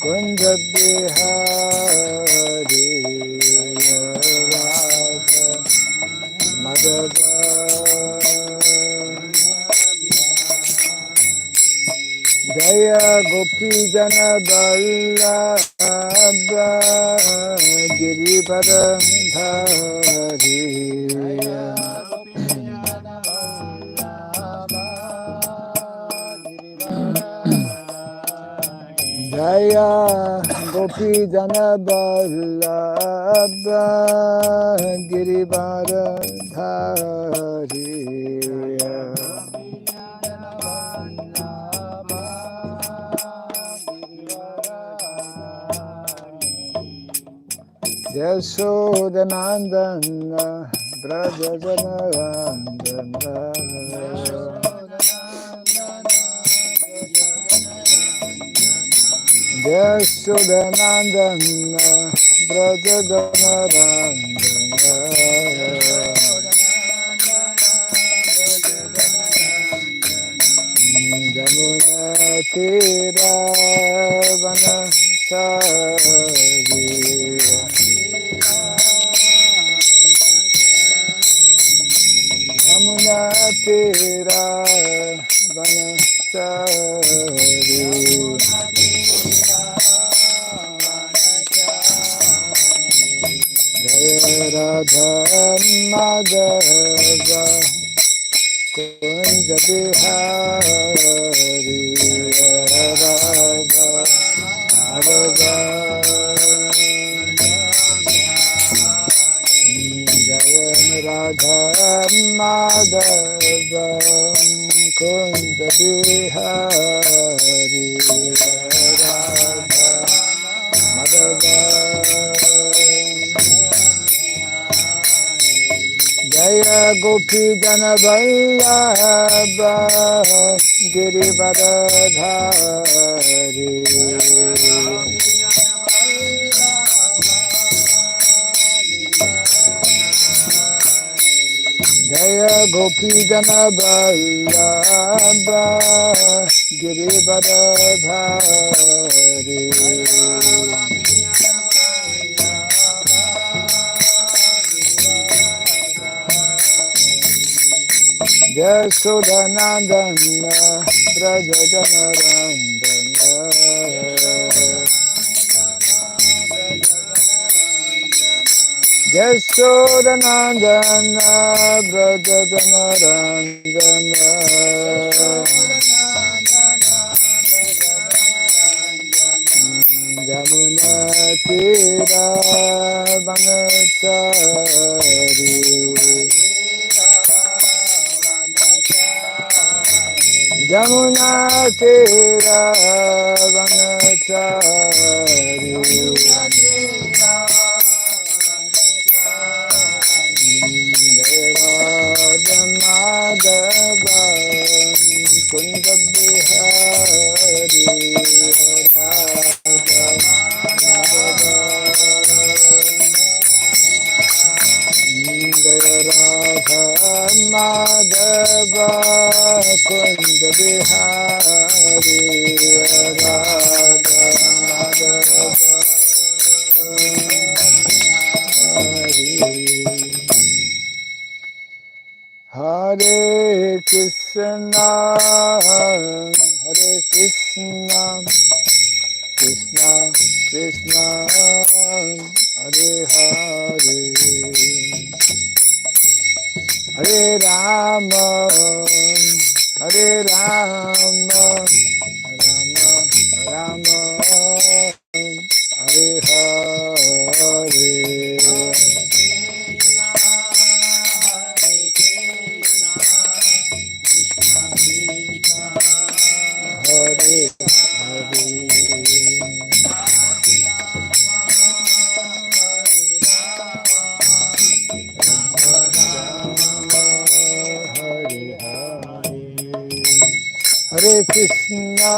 Kunja Bihari Radha Madhava Jaya Gopi Jana Vallabha Girivara Dhari Jaya Gopi Jana Vallabha Girivara Dhari Yashodanandana Brajajanarandana Yashodanandana Brajajanarandana Jamuna Tira Vanachari Jamuna Tira Vanachari Jaya Radha Madhava Kunja Bihari Radha Madhava Jaya Radha Madhava Kunja Bihari Radha Madhava Jaya Gopi Jana Vallabha Girivara Dhari Jaya Gopi Jana Vallabha Girivara Dhari Yashodanandana Brajajanarandana Yashodanandana Brajajanarandana Jamuna Tira Vanachari Jamuna Tira Vanachari Radha Madhava Kunja Bihari Radha Madhava Jaya Radha Madhava Kunja Bihari Radha Madhava Hare Krishna Hare Krishna Krishna Krishna Hare Hare Hare Rama Hare Rama Rama Rama Hare Hare Hare Hare Krishna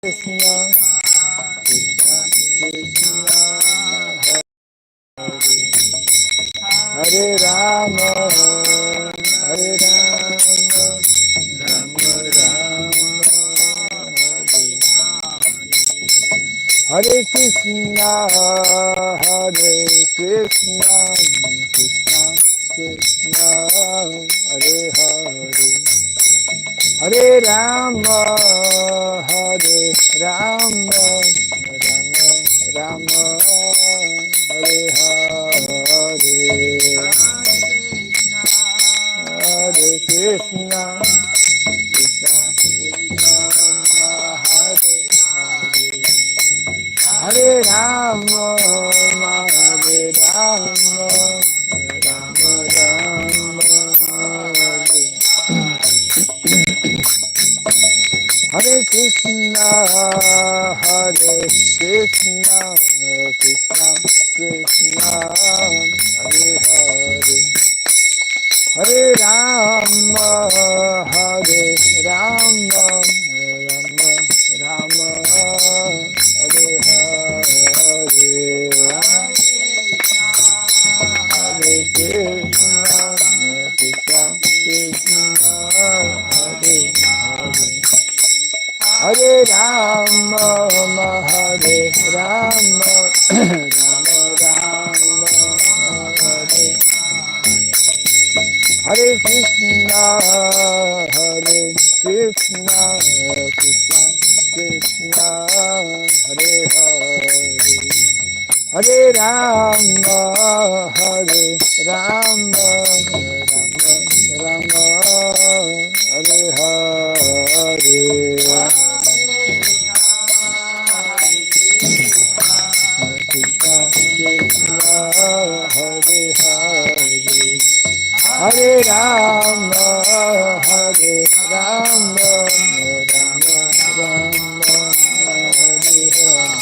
Krishna Krishna Krishna Hare Rama Hare Rama Hare Krishna, Hare Krishna, Krishna Krishna, Hare Hare, Hare Rama, Hare Rama, Rama Rama, Hare Hare, Hare Krishna, Krishna Krishna, Hare Hare, Hare Rama, Hare Rama, Rama Rama, Hare Krishna, Hare Krishna, Krishna Krishna, Hare Hare, Hare Rama, Hare Rama, Rama Rama, Hare Hare, Hare Krishna, Krishna Krishna, Hare Hare, Hare Rama, Hare Rama, Rama Rama, Hare Hare Krishna, Hare Krishna, Krishna Krishna, Hare Hare, Hare Rama, Hare Rama, Rama Rama, Hare Hare, Krishna Krishna, Hare Hare, Hare Rama, Hare Rama, Rama Rama, Hare Hare,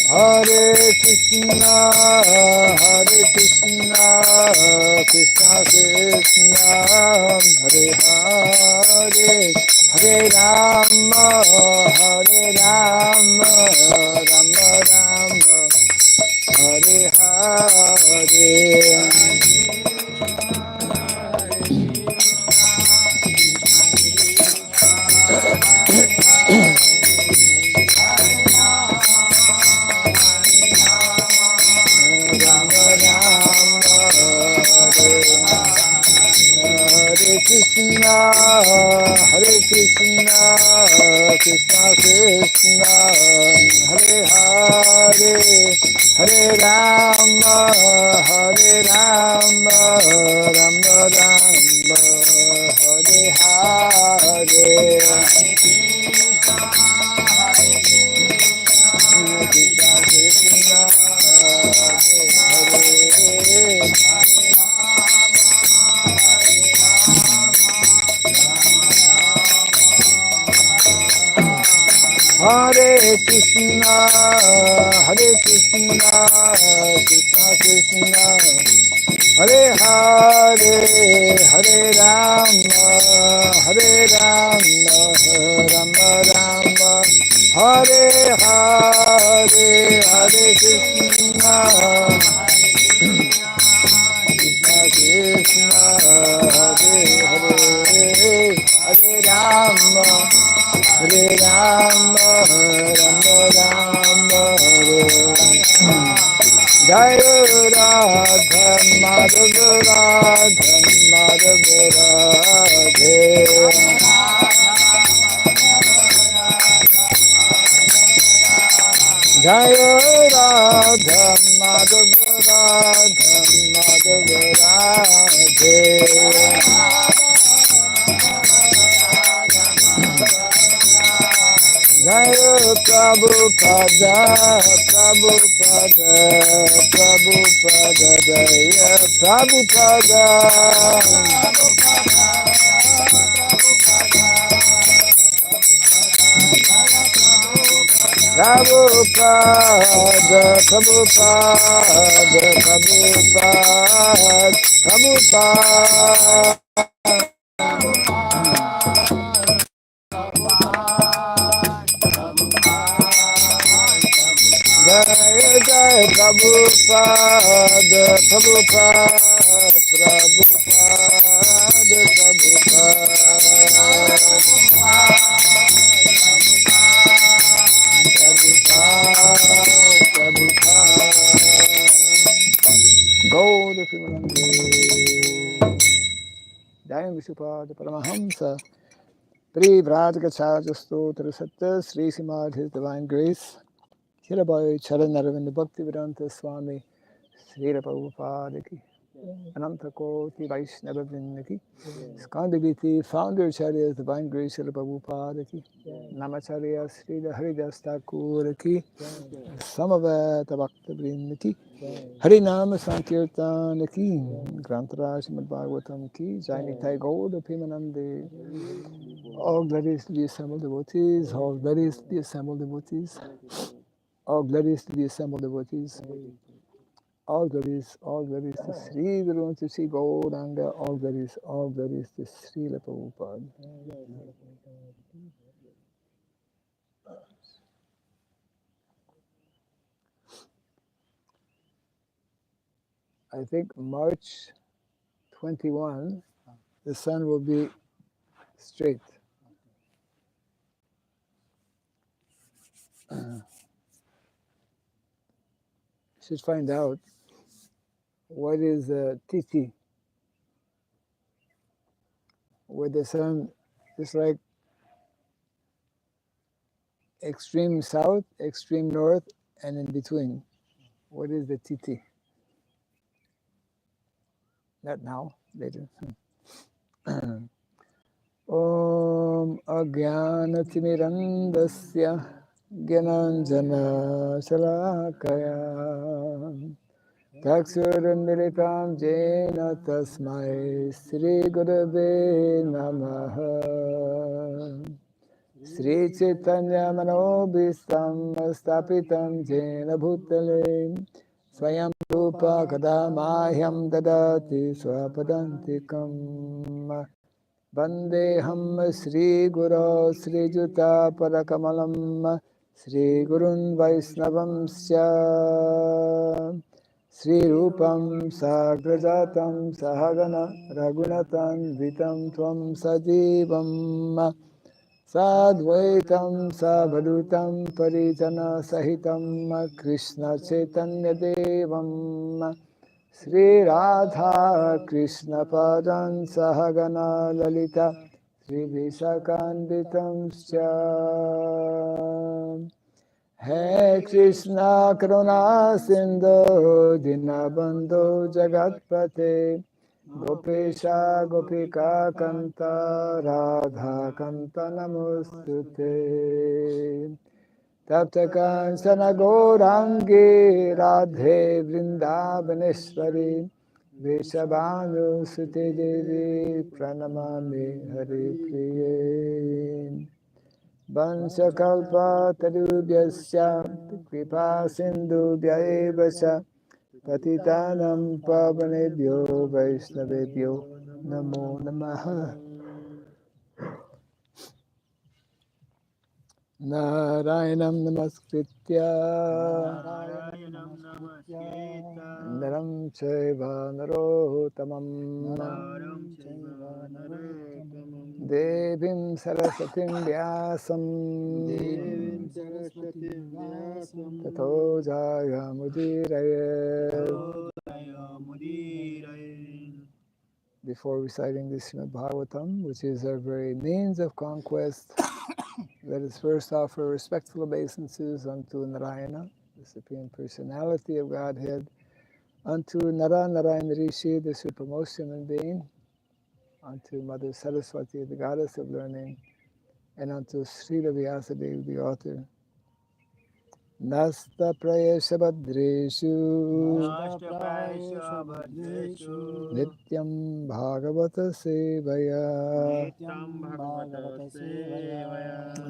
Hare Krishna, Hare Krishna, Krishna Krishna, Hare Hare, Hare Rama, Hare Rama, Rama Rama, Hare Hare, Hare Krishna, Hare Krishna, Krishna Krishna, Hare Hare, Hare Rama, Hare Rama, Rama Rama, Hare Hare, Krishna Krishna, Hare Hare, Hare Krishna, Hare Krishna, Krishna Krishna, Hare Hare, Hare Rama, Hare Rama, Rama Rama, Hare Hare, Hare Krishna, Krishna Krishna, Hare Hare, Hare Rama, Hare Rama, Rama Rama, Hare Jaya Radha Madhava Radha Madhava Radhe, Jaya Radha Madhava Radha Madhava Radhe, Jaya Prabhupada, Prabhupada, Prabhupada, Jaya Prabhupada, Prabhupada, Prabhupada, Prabhupada, Prabhupada, Jai Jai Prabhupada, Prabhupada, Prabhupada, Prabhupada, Visupada Paramahamsa Privrajagacharya Stotra Satta Sri Srimad His Divine Grace Shirabai Charanaravinda Bhaktivedanta Swami Srila Prabhupada ki Ananta Koti Vaishnava Vrinda ki Skandiviti Founder Acharya Divine Grace Srila Prabhupada ki Namacharya Srila Haridas Thakur ki Samaveta Bhakta Vrinda ki Harinama Sankirtan ki Grantaraj Srimad Bhagavatam ki Jainitai Gauda Pimanande. All glories to the assembled devotees, all glories to the assembled devotees, all glories to the assembled devotees, all glories to Sri Guru, to Sri Gauranga, all glories to Srila Prabhupada. I think March 21, the sun will be straight. Should find out what is Titi, where the sun is like extreme south, extreme north, and in between. What is the Titi? Not now, later. Om Agyanatimirandasya Gyananjana Shalakaya Taksurandilitam Jena Tasmai Sri Gurave Namaha Sri Chaitanya Manobhistam Stapitam Jena Bhutale Swayam Rupa Kadamahyam Dadati Swapadantikam Vandeham Sri Guru Sri Juta Parakamalam Sri Gurun Vaisnavam Sya Sri Rupam Sagrajatam Sahagana Raghunatan Vitam Tvam Sajivam Sadvaitam Savadutam Parijana Sahitam Krishna Chaitanya Devam Sri Radha Krishna Padan Sahagana Lalita Sri Visakanditam Sya He Krishna Karuna Sindhu Dinabandhu Jagatpate Gopesha Gopika Kanta Radha Kanta Namostute Tapta Kansana Gaurangi Radhe Vrindavaneshwari Veshabhanu Sute Devi Pranamami Hari Priye Vansakalpa Tarubhyasya Kripa Sindhubhya Evasya Patitanam Pavanebhyo Vaishnavebhyo Namo Namaha Narayanam Namaskritya Naram Chaiva Narottamam Devim Sarasatim Vyasam Tato Jaya Mudiraye. Before reciting the Srimad Bhagavatam, which is our very means of conquest, let us first offer respectful obeisances unto Narayana, the Supreme Personality of Godhead, unto Nara Narayana Rishi, the supremmost human being, unto Mother Saraswati, the goddess of learning, and unto Srila Vyasadeva, the author. Nasta Prayesha Bhadreshu Nityam Bhagavata Sevaya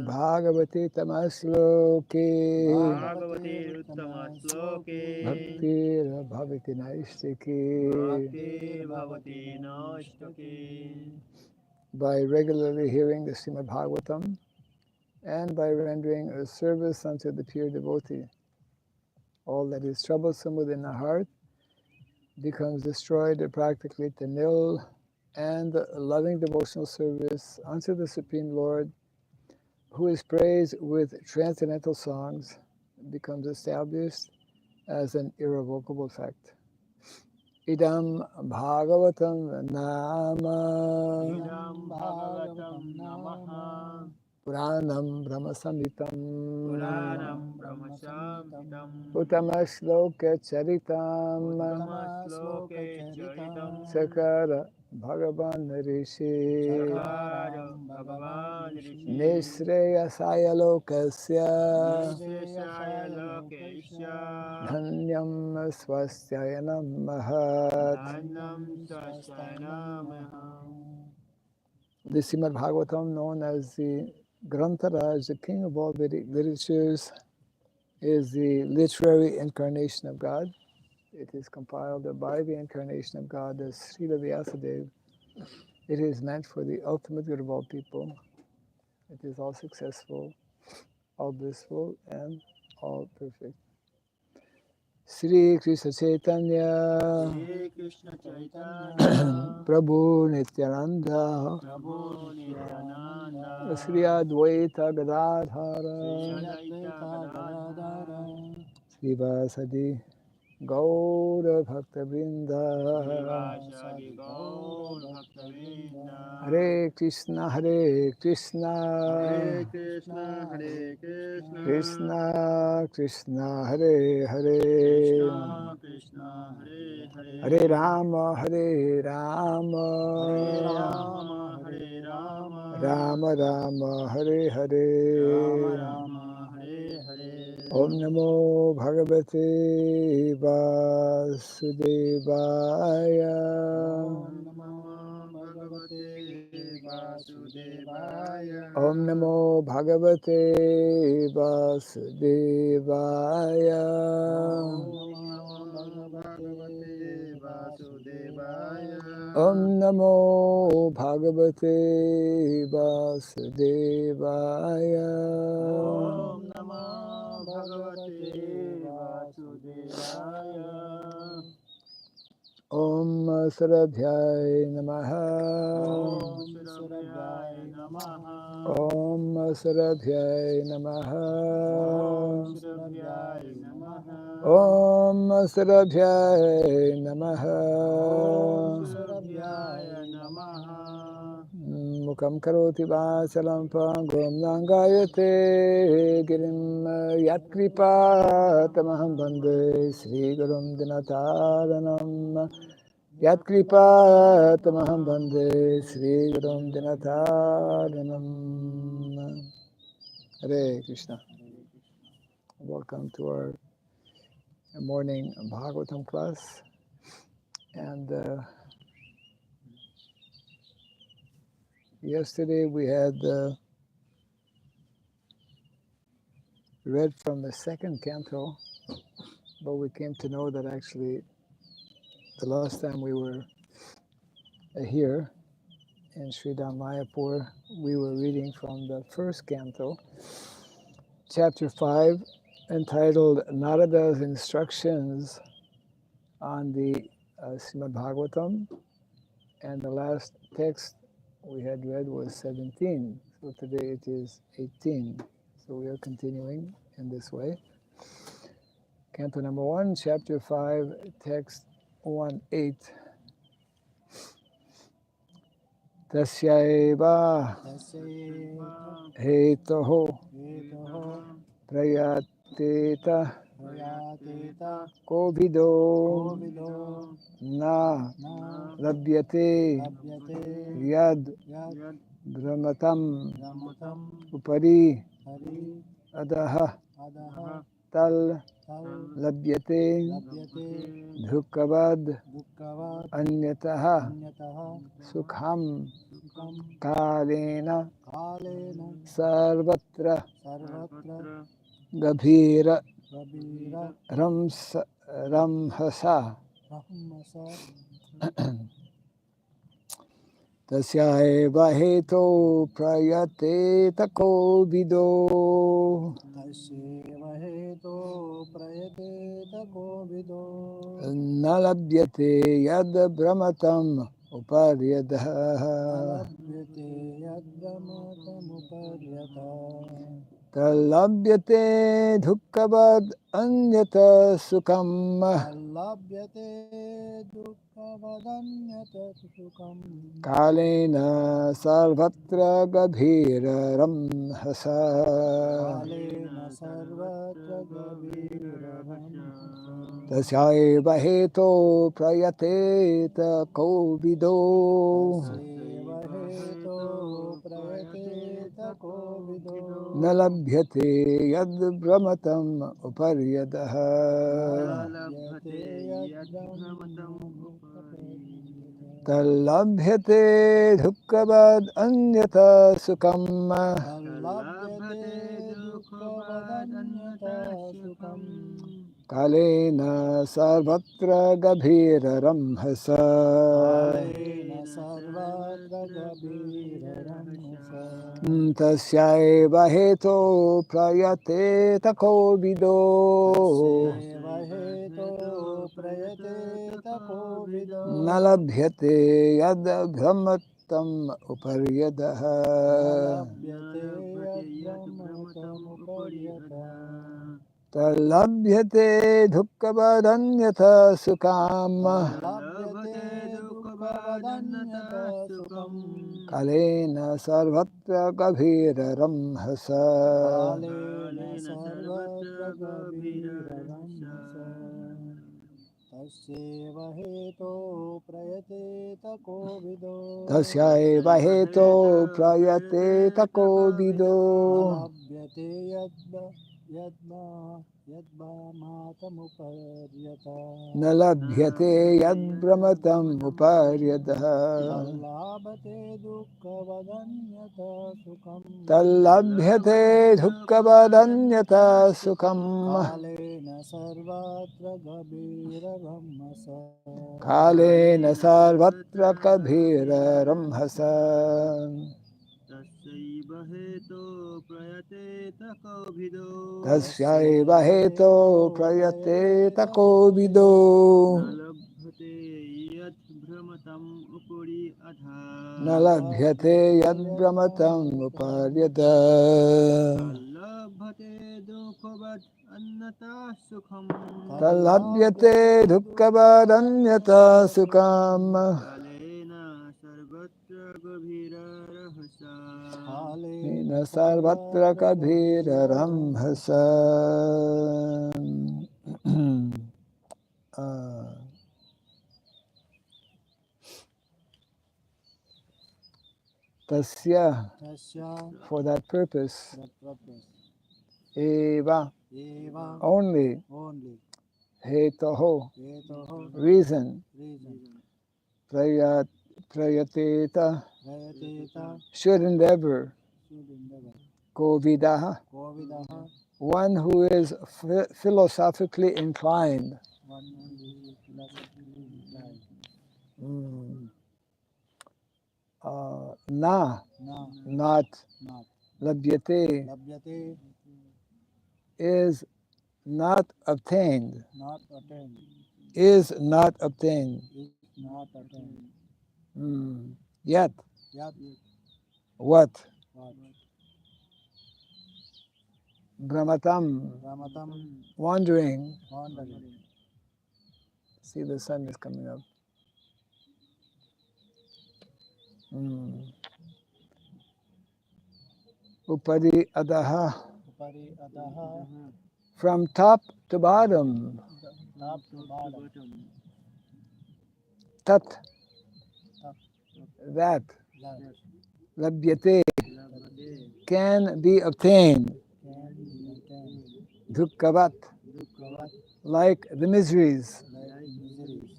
Bhagavati Tamasloke Bhaktir Bhavati Naistiki. By regularly hearing the Srimad Bhagavatam and by rendering a service unto the pure devotee, all that is troublesome within the heart becomes destroyed or practically to nil, and loving devotional service unto the Supreme Lord, who is praised with transcendental songs, becomes established as an irrevocable fact. Idam Bhagavatam Nama Sridham Bhagavatam Namaha Puranam Brahma Samhitam Puranam Brahmashamhitam Uttama Charitam Uttama Sloke Charitam Sakara Bhagavan Rishi Sakaram Bhagavan Rishi Nisreyasaya Lokasya Nisheshaya Lokesha Dhanyam Swastyayanam Mahat. Dhanam Swasthanamaha. The Srimad Bhagavatam, known as the Grantaraj, the king of all Vedic literatures, is the literary incarnation of God. It is compiled by the incarnation of God as Srila Vyasadeva. It is meant for the ultimate good of all people. It is all successful, all blissful, and all perfect. Sri Krishna Chaitanya Shri Krishna Chaitanya Prabhu Nityananda Prabhu Nityananda Sri Advaita Sri Gadadhara Advaita Gadadhara Sri Vasadi Gaura Bhakta Srivasadi Gaur Bhaktavinda Hare Krishna Hare Krishna Hare Krishna Hare Krishna Krishna Krishna Hare Hare Krishna Krishna Hare Hare Hare Rama Hare Hare Rama Rama Hare Rama Rama Rama Hare Rama Hare Rama Hare Hare Om Namo Bhagavate Vasudevaya Om Namo Bhagavate Vasudevaya Om Namo Bhagavate Vasudevaya Om Namo Bhagavate Vasudevaya Om Namo Bhagavate Vasudevaya Om Namo Bhagavate Vasudevaya Om Saradhyay Namaha Om Surabhyaya Namaha Om Saradhyay Namaha Om Surabhyaya Namaha Om Saradhyay Namaha Om Surabhyaya Namaha Mukam karoti vasalam pangum nangayate girim yatkripa tamaham bande Sri Gurum Dinataranam yatkripa tamaham bande Sri Gurum Dinataranam. Hare Krishna. Welcome to our morning Bhagavatam class. And yesterday we had read from the second canto, but we came to know that actually the last time we were here in Sridham, Mayapur, we were reading from the first canto, chapter 5, entitled Narada's Instructions on the Srimad Bhagavatam, and the last text we had read was 17. So today it is 18. So we are continuing in this way. Canto number 1, chapter 5, text 1-8. Tasyaiva hetoho prayateta kovido na labhyate yad brahmatam upari adaha tal labhyate dhukavad anyataha sukham kalena sarvatra gabhira ramhasa tasyaeva heto prayate tako vido nalabhyate yad brahmatam uparyadaha. talabhyate dukkavad anyata sukam Labhyate dukkavadanyata sukham. kalena sarvatra gabhiraram hasa Kalena sarvatra gabhiraram hasa. tasyaiva heto prayateta kovido Taseva heto prayateta kovido. nalabhyate yad brahmatam uparyadaha Labhyate yadbrahmatam upariyata. talabhyate dukkavad anyata sukam Labhyate dukkavadanyata sukham. kalena sarvatra gabhiraram hasa Kalena sarvatra gabhiraram hasa. tasyaiva heto prayate takovido Taseva heto prayate takovido. nalabhyate yad brahmatam uparyadaha Labhyate yadbrahmatam uparyata. talabhyate dukkavadanyata sukam Labhyate dukkavadanyata sukham. kalena sarvatra gabhiraram hasa Kalena sarvatra gabhiraram hasa. Tasyeva heto prayate takovido. tasyaiva heto prayate takovido Labhyate yadba matamuparyata. nalabhyate yad brahmatam uparyadaha Labhate dukkavadanyata sukham. talabhyate dukkavadanyata sukam Kalena sarvatra gabhiraram hasa. kalena sarvatra gabhiraram hasa Tasyaiva heto prayate takovido. tasyaiva heto prayate takovido Nalabhate yad brahmatam upuri adha. nalabhyate yad brahmatam uparyada Labhate dukkavad annata sukham. talabhyate dukkavadanyata sukam Kalena sarvatra gabhira rahasa. Kalena sarvatra gabhiraram hasa tasya Tasya for that purpose that purpose. eva Eva only only. hetoho Hetoho reason reason. prayateta Prayateta should endeavor should endeavor. kovidaha Kovidaha one who is philosophically inclined one who is philosophically inclined. na Na not not. labhyate Labhyate is not obtained not attained. is not obtained Is not attained. yet Yat what what? brahmatam Ramatam wandering wandering. see the sun is coming up upadi adaha Upari adaha from top to bottom top to bottom. tat Top that that labhyate labhyate can be obtained can be attained. dukkavat Dukkavat like the miseries like miseries.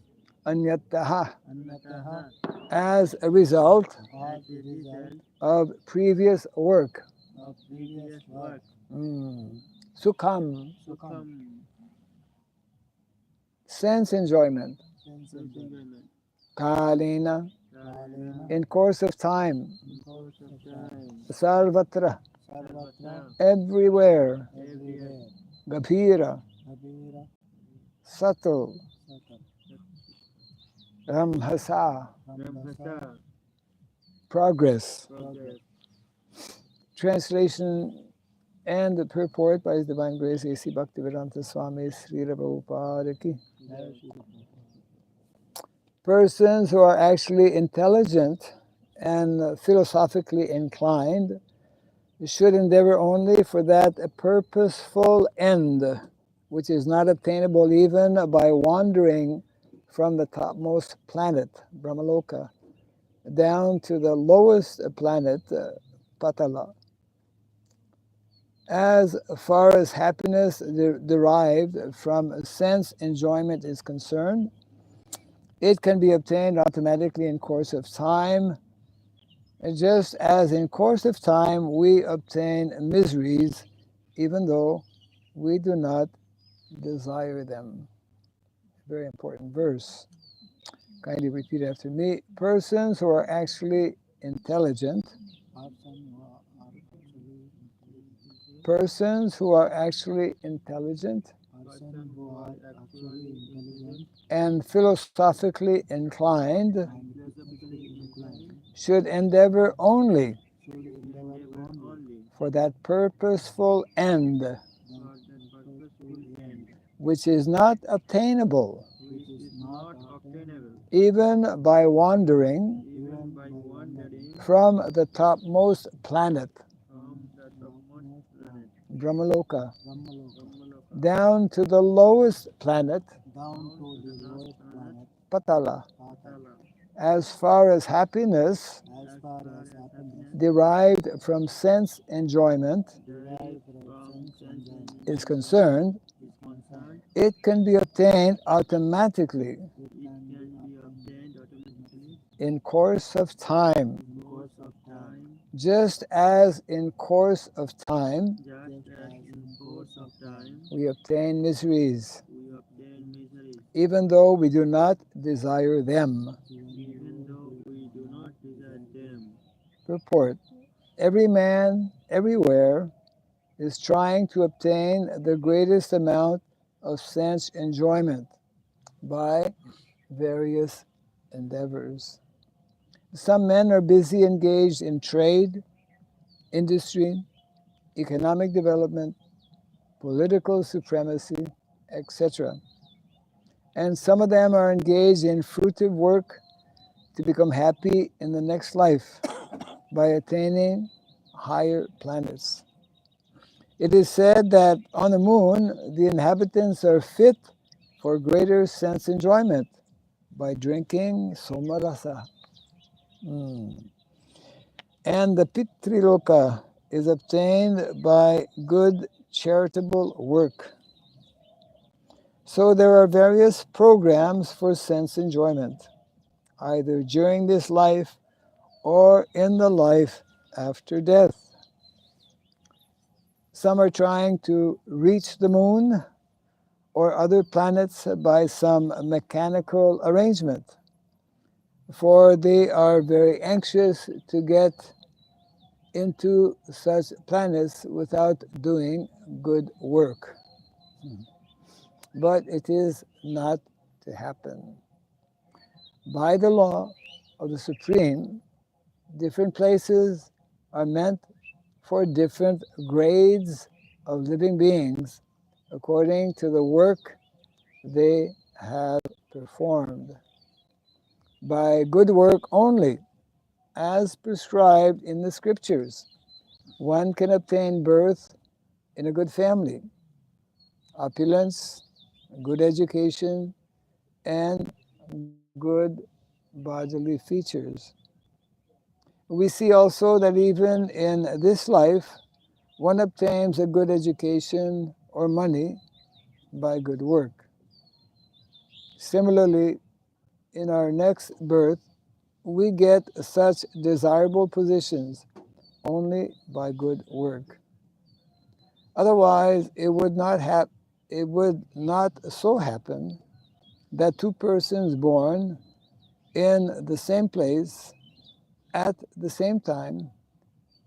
anyataha Annataha as a result as a result of previous work of previous work. sukham Sukham sense enjoyment sense enjoyment. kalena Kalena in course of time in course of time. sarvatra Sarvatra everywhere everywhere. gabhira Abhira subtle Satam ramhasa Ramhasa progress progress. translation And the purport by His Divine Grace A.C. Bhaktivedanta Swami Srila Prabhupada ki. Jai Shri Krishna. Persons who are actually intelligent and philosophically inclined should endeavor only for that purposeful end, which is not obtainable even by wandering from the topmost planet, Brahmaloka, down to the lowest planet, Patala. As far as happiness derived from sense enjoyment is concerned, it can be obtained automatically in course of time, just as in course of time we obtain miseries even though we do not desire them. Very important verse. Kindly repeat after me. Persons who are actually intelligent, persons who are actually intelligent and philosophically inclined should endeavor only for that purposeful end, which is not obtainable even by wandering from the topmost planet, Brahmaloka, down to the lowest planet, Patala, as far as happiness derived from sense enjoyment is concerned. It can be obtained automatically in course of time, just as in course of time we obtain miseries, even though we do not desire them. Purport: every man, everywhere, is trying to obtain the greatest amount of sense enjoyment by various endeavors. Some men are busy engaged in trade, industry, economic development, political supremacy, etc. And some of them are engaged in fruitive work to become happy in the next life by attaining higher planets. It is said that on the moon, the inhabitants are fit for greater sense enjoyment by drinking somarasa. And the Pitriloka is obtained by good charitable work. So there are various programs for sense enjoyment, either during this life or in the life after death. Some are trying to reach the moon or other planets by some mechanical arrangement, for they are very anxious to get into such planets without doing good work. But it is not to happen. By the law of the Supreme, different places are meant for different grades of living beings according to the work they have performed. By good work only, as prescribed in the scriptures, one can obtain birth in a good family, opulence, good education, and good bodily features. We see also that even in this life, one obtains a good education or money by good work. Similarly, in our next birth, we get such desirable positions only by good work. Otherwise, it would not so happen that two persons born in the same place at the same time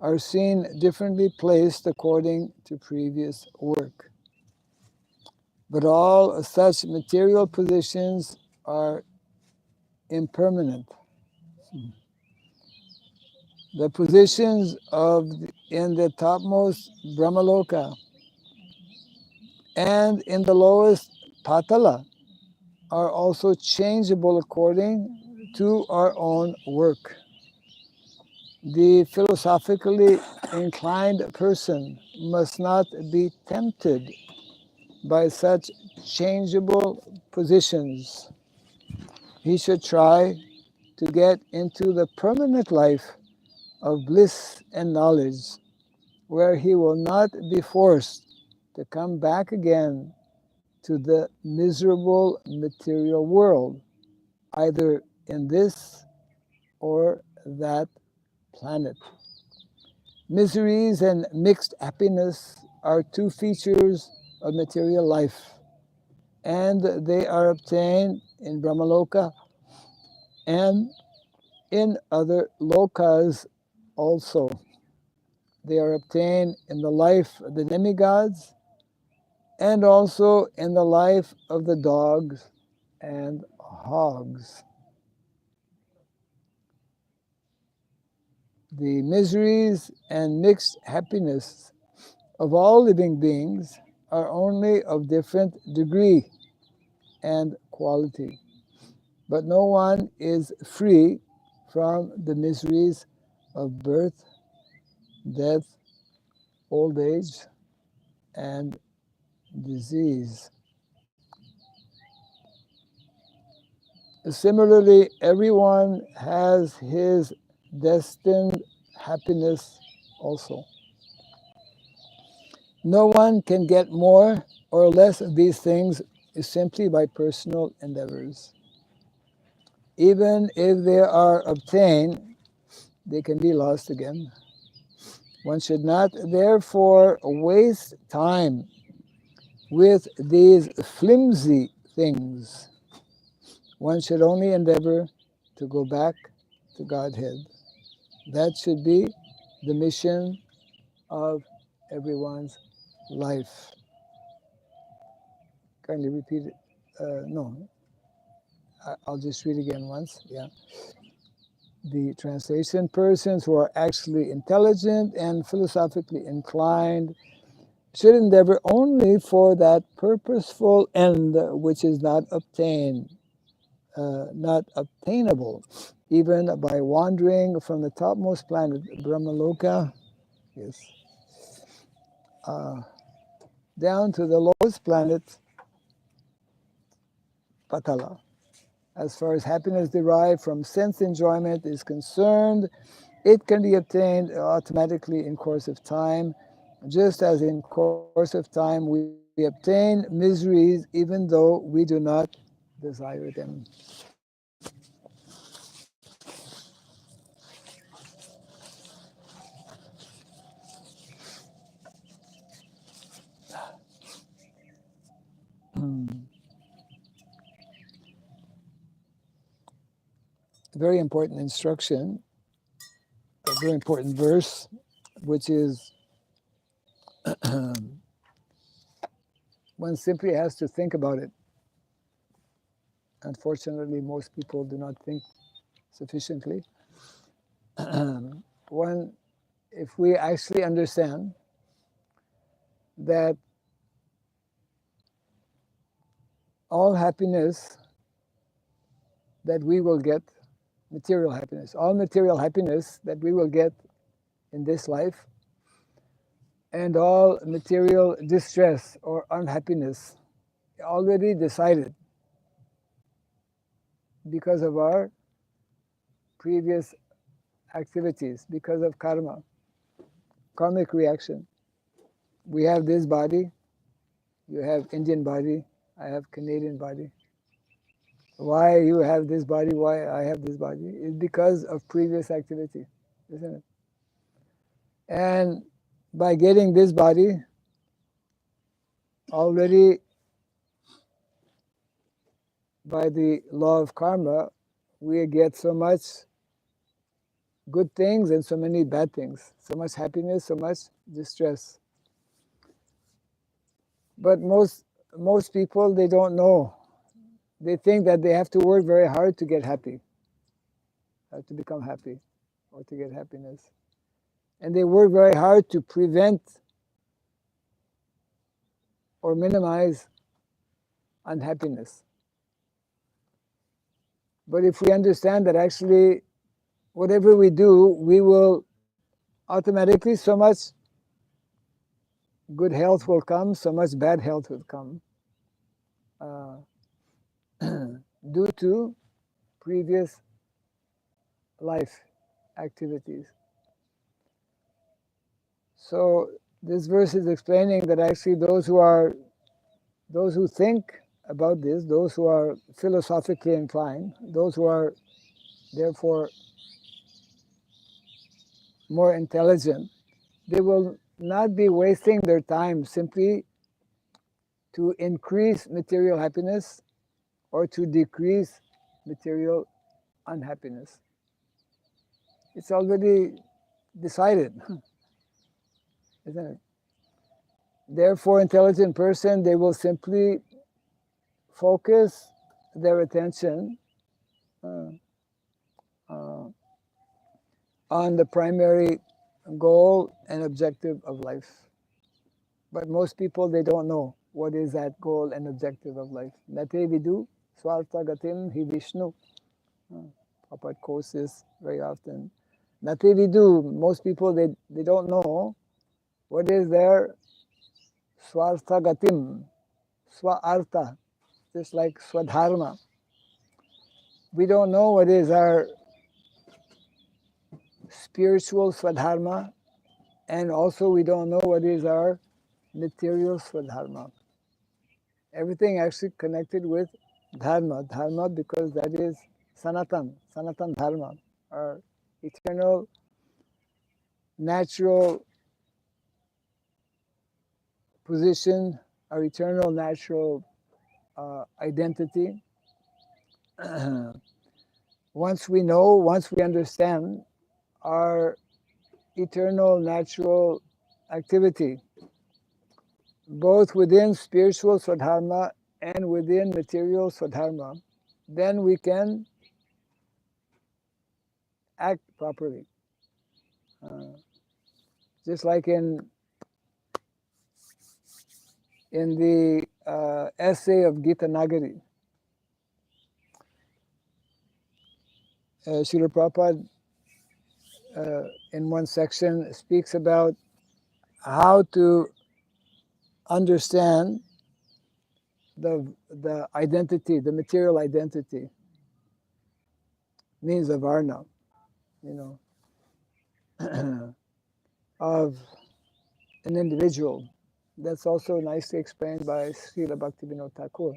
are seen differently placed according to previous work. But all such material positions are impermanent. The positions in the topmost Brahmaloka and in the lowest Patala are also changeable according to our own work. The philosophically inclined person must not be tempted by such changeable positions. He should try to get into the permanent life of bliss and knowledge, where he will not be forced to come back again to the miserable material world, either in this or that planet. Miseries and mixed happiness are two features of material life, and they are obtained in Brahmaloka and in other lokas also. They are obtained in the life of the demigods and also in the life of the dogs and hogs. The miseries and mixed happiness of all living beings are only of different degree and quality, but no one is free from the miseries of birth, death, old age, and disease. Similarly, everyone has his destined happiness also. No one can get more or less of these things simply by personal endeavors. Even if they are obtained, they can be lost again. One should not therefore waste time with these flimsy things. One should only endeavor to go back to Godhead. That should be the mission of everyone's life. Kindly repeat it. No, I'll just read again once. Yeah. The translation: persons who are actually intelligent and philosophically inclined should endeavor only for that purposeful end which is not not obtainable, even by wandering from the topmost planet, Brahmaloka, yes, down to the lowest planet, Patala. As far as happiness derived from sense enjoyment is concerned, it can be obtained automatically in course of time, just as in course of time we obtain miseries even though we do not desire them. A very important instruction, a very important verse, which is one simply has to think about it. Unfortunately, most people do not think sufficiently. One, if we actually understand that all happiness that we will get, material happiness, all material happiness that we will get in this life, and all material distress or unhappiness already decided because of our previous activities, because of karma, karmic reaction. We have this body, you have Indian body, I have Canadian body. Why you have this body, why I have this body, is because of previous activity, isn't it? And by getting this body, already by the law of karma, we get so much good things and so many bad things, so much happiness, so much distress. But most people, they don't know. They think that they have to work very hard to get happy, to become happy. or to get happiness. And they work very hard to prevent or minimize unhappiness. But if we understand that actually whatever we do, we will automatically, so much good health will come, so much bad health will come uh, due to previous life activities. So this verse is explaining that actually those who think about this, those who are philosophically inclined, those who are therefore more intelligent, they will not be wasting their time simply to increase material happiness or to decrease material unhappiness. It's already decided, isn't it? Therefore, intelligent person, they will simply focus their attention uh, uh, on the primary goal and objective of life. But most people, they don't know what is that goal and objective of life. Nate vidu swartha gatim hi Vishnu. Prabhupada quotes this very often. Nate vidu, most people, they don't know what is their swartha gatim, swartha, just like swadharma. We don't know what is our spiritual swadharma, and also we don't know what is our material swadharma. Everything actually connected with dharma because that is sanatan dharma, our eternal, natural position, our eternal, natural identity. Once we know, once we understand our eternal, natural activity, both within spiritual swadharma and within material swadharma, then we can act properly. Just like in the essay of Gita Nagari, Srila Prabhupada in one section speaks about how to understand the identity, the material identity, means of varna, of an individual. That's also nicely explained by Srila Bhaktivinoda Thakur.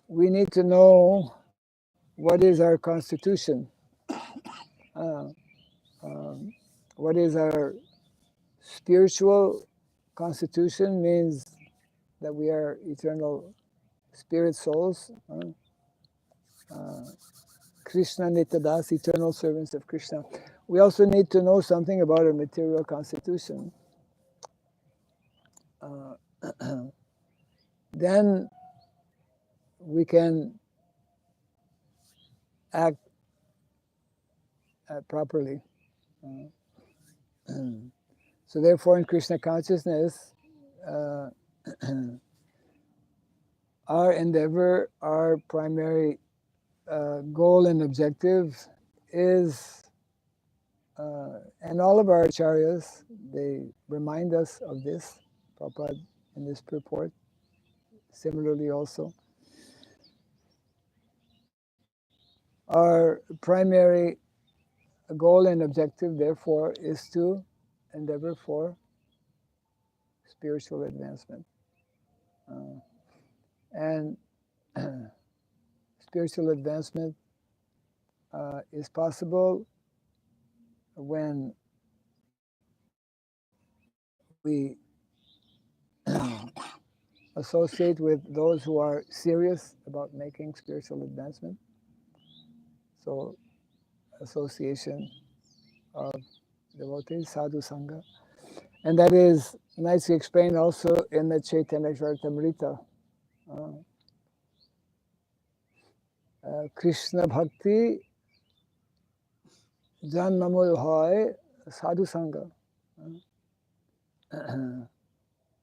We need to know what is our constitution, uh, what is our spiritual constitution, means that we are eternal spirit souls. Krishna Nityadas, eternal servants of Krishna. We also need to know something about our material constitution. Then we can act properly. So therefore, in Krishna consciousness, our endeavor, our primary goal and objective is, and all of our acharyas, they remind us of this, Prabhupada in this purport, similarly also. Our primary goal and objective, therefore, is to endeavor for spiritual advancement. And spiritual advancement is possible when we associate with those who are serious about making spiritual advancement. So, association of devotees, sadhu sangha. And that is nicely explained also in the Chaitanya Charitamrita. Krishna Bhakti Janmamul hoy sadhu sangha.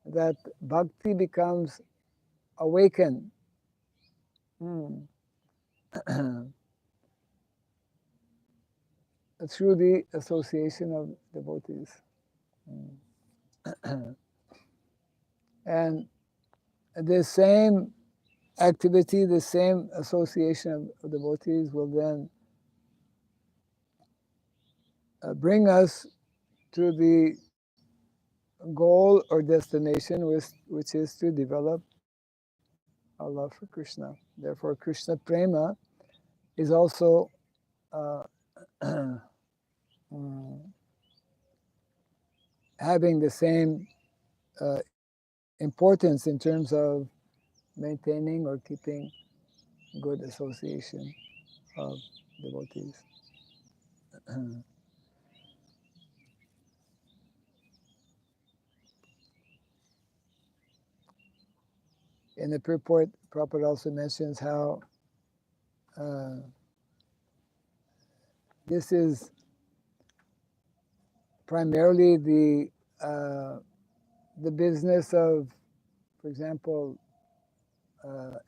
That bhakti becomes awakened through the association of devotees. And the same activity, the same association of devotees will then bring us to the goal or destination, which is to develop our love for Krishna. Therefore, Krishna Prema is also uh, having the same importance in terms of maintaining or keeping good association of devotees. In the purport, Prabhupada also mentions how this is primarily the business of, for example,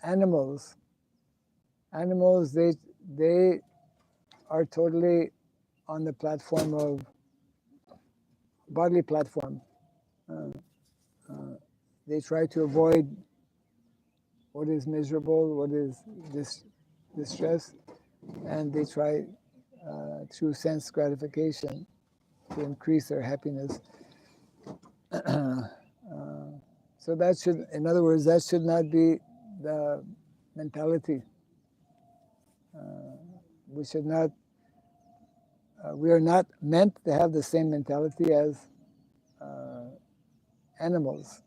animals. Animals, they are totally on the platform of bodily platform. They try to avoid what is miserable, what is distress, and they try through sense gratification to increase their happiness. So that should, in other words, that should not be the mentality. We should not. We are not meant to have the same mentality as animals.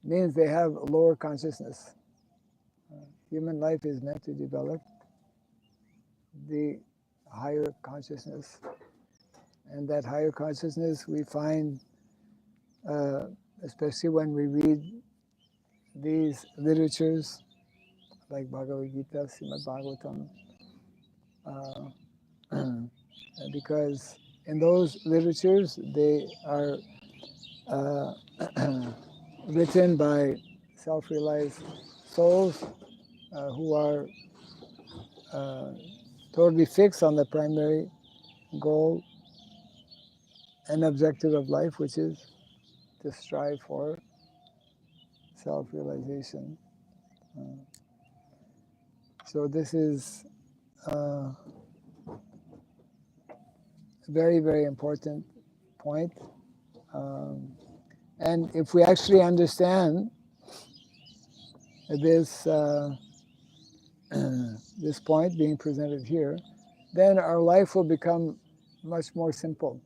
Means they have a lower consciousness. Human life is meant to develop the higher consciousness. And that higher consciousness we find, especially when we read these literatures like Bhagavad Gita, Srimad Bhagavatam, because in those literatures they are written by self-realized souls who are totally fixed on the primary goal and objective of life, which is to strive for self-realization. So this is a very, very important point. And if we actually understand this this point being presented here, then our life will become much more simple.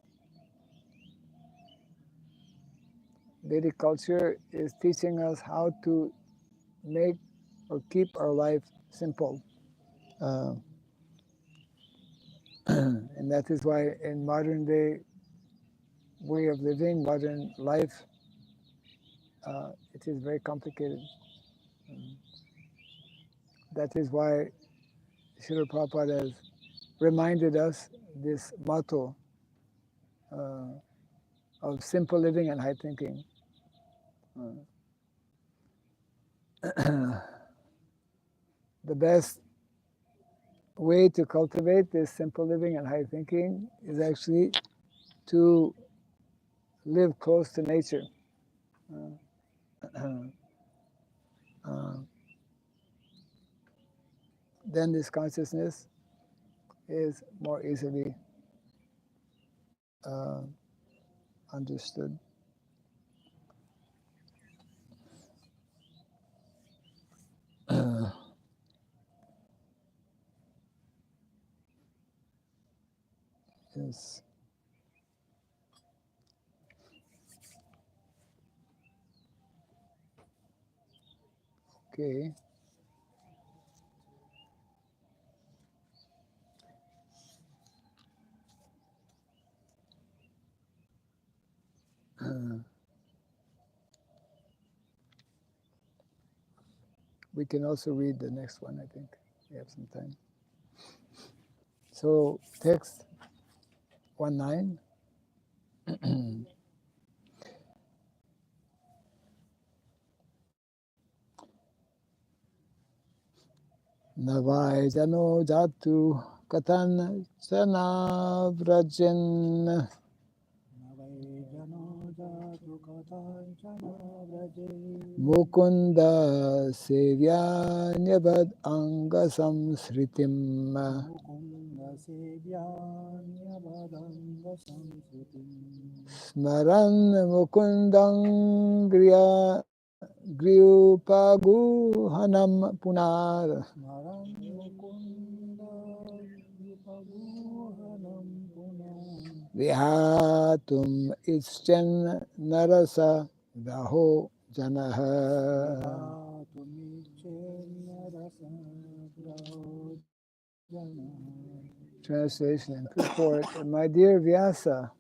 Vedic culture is teaching us how to make or keep our life simple. And that is why in modern day way of living, modern life, it is very complicated. That is why Srila Prabhupada has reminded us this motto of simple living and high thinking. The best way to cultivate this simple living and high thinking is actually to live close to nature. Then this consciousness is more easily understood. Yes. Okay. We can also read the next one, I think. We have some time. So text 1.9. Navai jano jatu katan chana vrajin Navaijano jatu katanchana vraje mukunda sevyanyavad anga samsritim Mukunda sevyanya vadanga samsritim smaran mukundang griupaguhanam punar Smaran mukunda vipaguhanam punam vihatum ichen narasa daho janaha. Vihatumi jana Translation and purport. My dear Vyasa,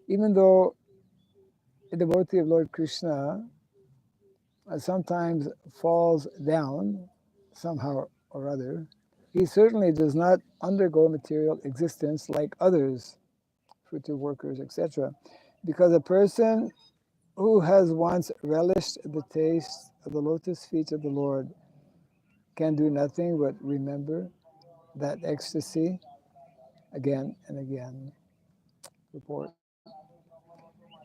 even though a devotee of Lord Krishna sometimes falls down somehow or other, he certainly does not undergo material existence like others, fruitive workers, etc. Because a person who has once relished the taste of the lotus feet of the Lord can do nothing but remember that ecstasy again and again. Report.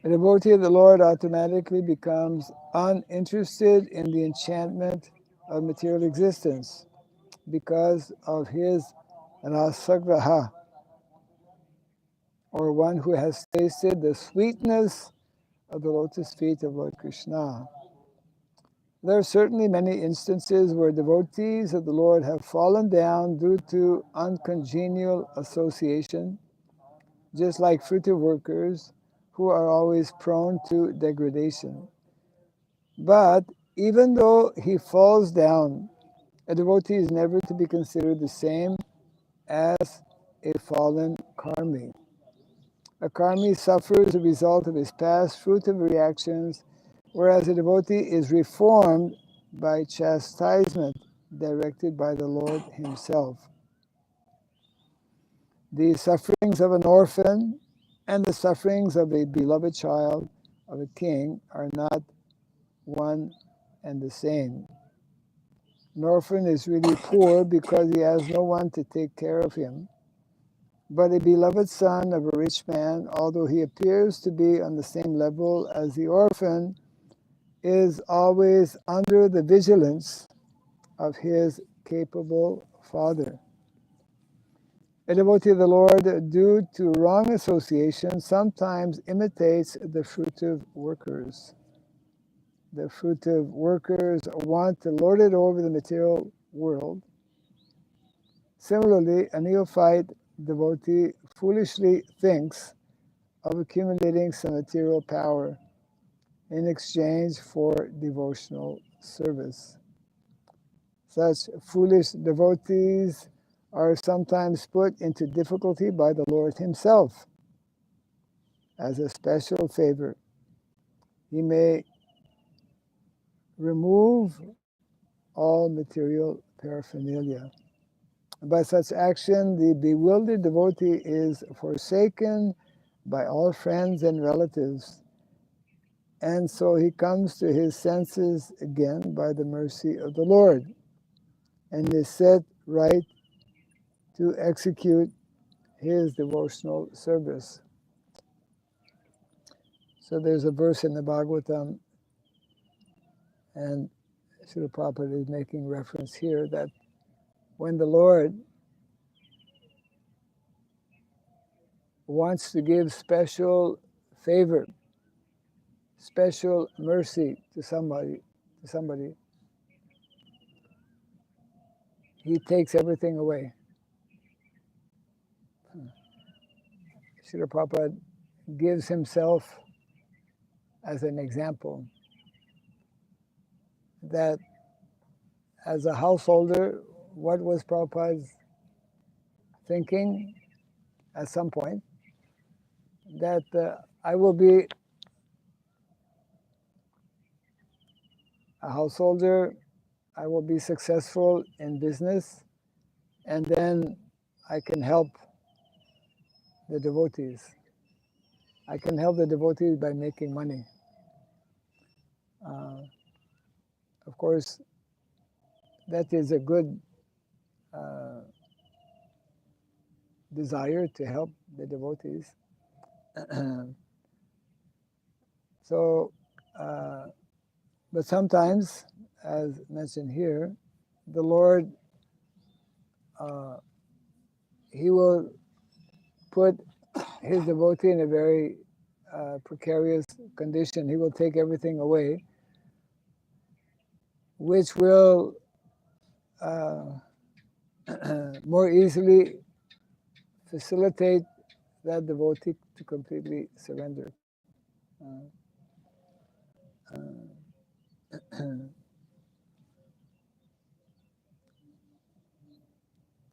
A devotee of the Lord automatically becomes uninterested in the enchantment of material existence because of his rasagraha, or one who has tasted the sweetness of the lotus feet of Lord Krishna. There are certainly many instances where devotees of the Lord have fallen down due to uncongenial association, just like fruitive workers who are always prone to degradation. But even though he falls down, a devotee is never to be considered the same as a fallen karmi. A karmi suffers the result of his past fruitive reactions, whereas a devotee is reformed by chastisement directed by the Lord himself. The sufferings of an orphan and the sufferings of a beloved child of a king are not one and the same. An orphan is really poor because he has no one to take care of him. But a beloved son of a rich man, although he appears to be on the same level as the orphan, is always under the vigilance of his capable father. A devotee of the Lord, due to wrong association, sometimes imitates the fruitive workers. The fruitive workers want to lord it over the material world. Similarly, a neophyte devotee foolishly thinks of accumulating some material power in exchange for devotional service. Such foolish devotees are sometimes put into difficulty by the Lord himself. As a special favor, he may remove all material paraphernalia. By such action, the bewildered devotee is forsaken by all friends and relatives, and so he comes to his senses again by the mercy of the Lord, and is set right to execute his devotional service. So there's a verse in the Bhagavatam, and Srila Prabhupada is making reference here that when the Lord wants to give special favor, special mercy to somebody, he takes everything away. Srila Prabhupada gives himself as an example that as a householder, what was Prabhupada's thinking at some point? That I will be a householder, I will be successful in business, and then I can help the devotees. I can help the devotees by making money. Uh, of course, that is a good uh, desire to help the devotees. So, but sometimes, as mentioned here, the Lord, uh, He will put His devotee in a very precarious condition. He will take everything away, which will more easily facilitate that devotee to completely surrender.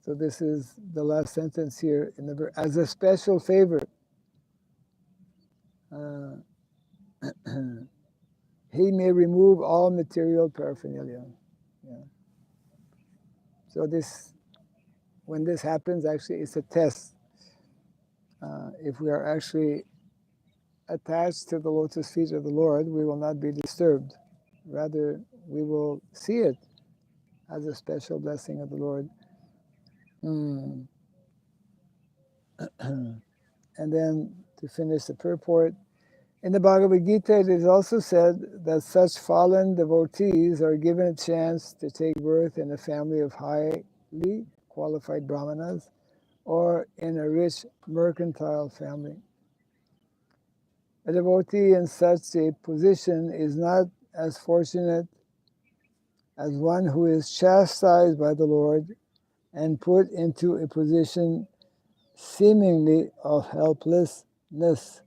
So this is the last sentence here in the as a special favor. Uh, he may remove all material paraphernalia. Yeah. So this, when this happens, actually, it's a test. If we are actually attached to the lotus feet of the Lord, we will not be disturbed. Rather, we will see it as a special blessing of the Lord. Mm. And then to finish the purport, in the Bhagavad Gita, it is also said that such fallen devotees are given a chance to take birth in a family of highly qualified brahmanas or in a rich mercantile family. A devotee in such a position is not as fortunate as one who is chastised by the Lord and put into a position seemingly of helplessness.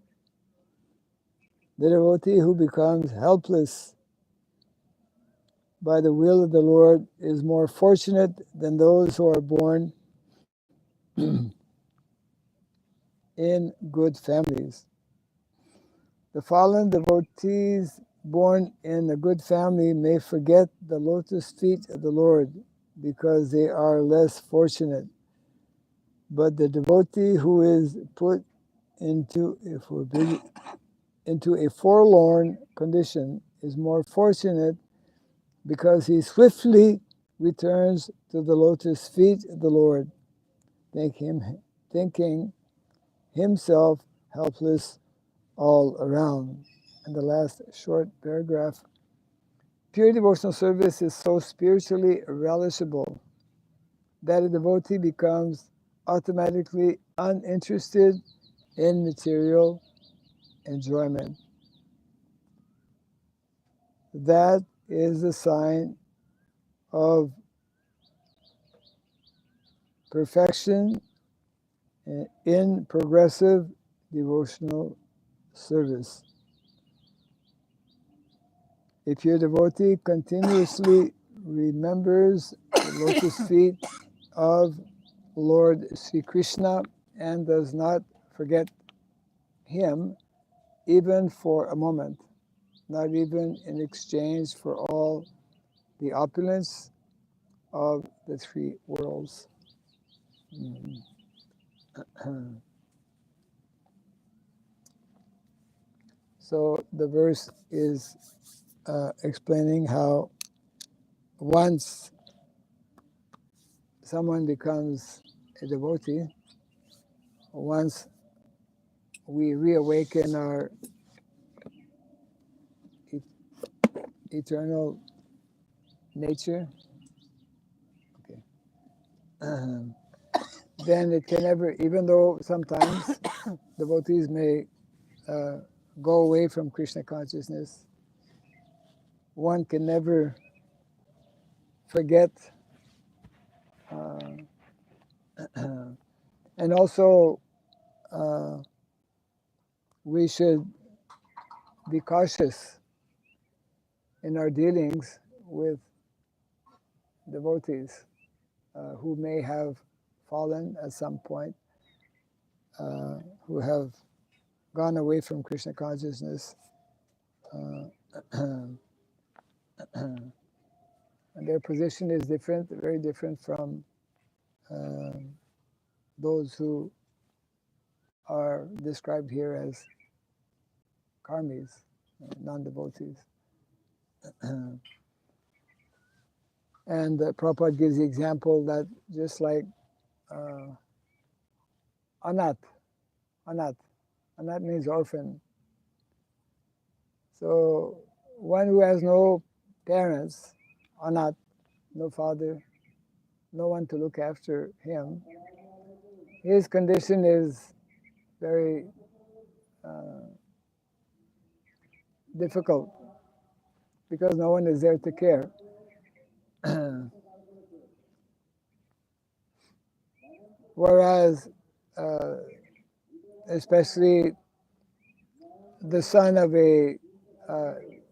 The devotee who becomes helpless by the will of the Lord is more fortunate than those who are born in good families. The fallen devotees born in a good family may forget the lotus feet of the Lord because they are less fortunate. But the devotee who is put into a forlorn condition is more fortunate because he swiftly returns to the lotus feet of the Lord, thinking himself helpless all around. And the last short paragraph, pure devotional service is so spiritually relishable that a devotee becomes automatically uninterested in material enjoyment. That is a sign of perfection in progressive devotional service. A pure devotee continuously remembers the lotus feet of Lord Sri Krishna and does not forget him even for a moment, not even in exchange for all the opulence of the three worlds. So the verse is explaining how once someone becomes a devotee, once we reawaken our eternal nature, okay, then it can never, even though sometimes devotees may go away from Krishna consciousness, one can never forget. And also, we should be cautious in our dealings with devotees who may have fallen at some point, who have gone away from Krishna consciousness. And their position is different, very different from those who are described here as karmis, non-devotees. And Prabhupada gives the example that just like anath means orphan. So one who has no parents, anath, no father, no one to look after him, his condition is very difficult because no one is there to care. Whereas, especially the son of a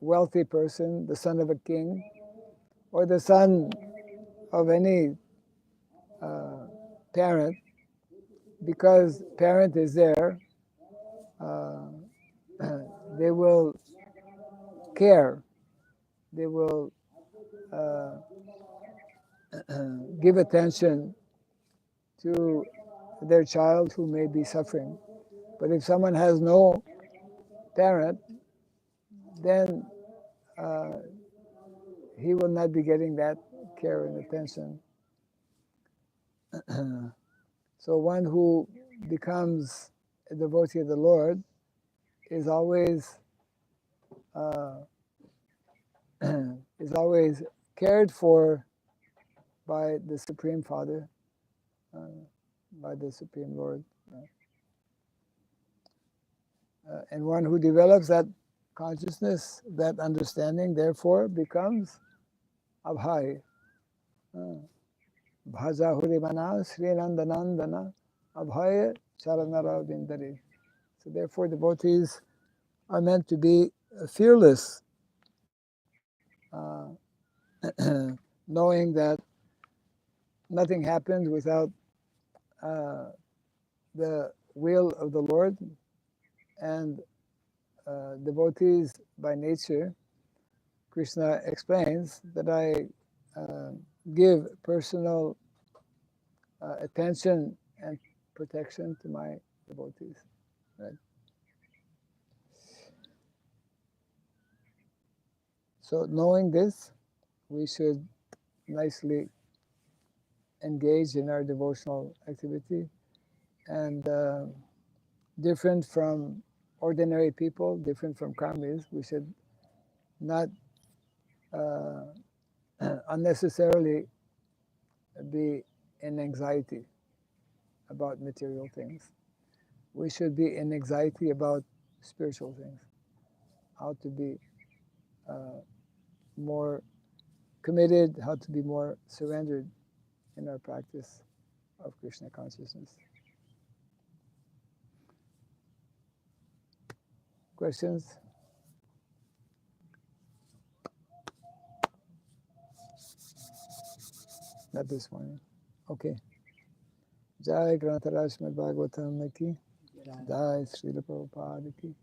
wealthy person, the son of a king, or the son of any parent, because parent is there, they will care, they will give attention to their child who may be suffering. But if someone has no parent, then he will not be getting that care and attention. So one who becomes a devotee of the Lord is always is always cared for by the Supreme Father, by the Supreme Lord. And one who develops that consciousness, that understanding, therefore becomes abhay. Bhaja Hurimana Srinandanandana Abhaya Charanara Vindari. So therefore devotees are meant to be fearless, knowing that nothing happens without the will of the Lord, and devotees by nature, Krishna explains that I give personal attention and protection to my devotees. Right? So knowing this, we should nicely engage in our devotional activity, and different from ordinary people, different from karmis, we should not unnecessarily be in anxiety about material things. We should be in anxiety about spiritual things, how to be more committed, how to be more surrendered in our practice of Krishna consciousness. Questions? Not this morning. Okay. Jai Grantaraj Srimad Bhagavatam ki. Jai Srila Prabhupada ki.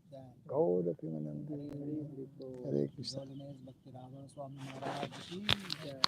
Gaura Pimanandi. Hare Krishna. Bhakti Swami Maharaj ki jai.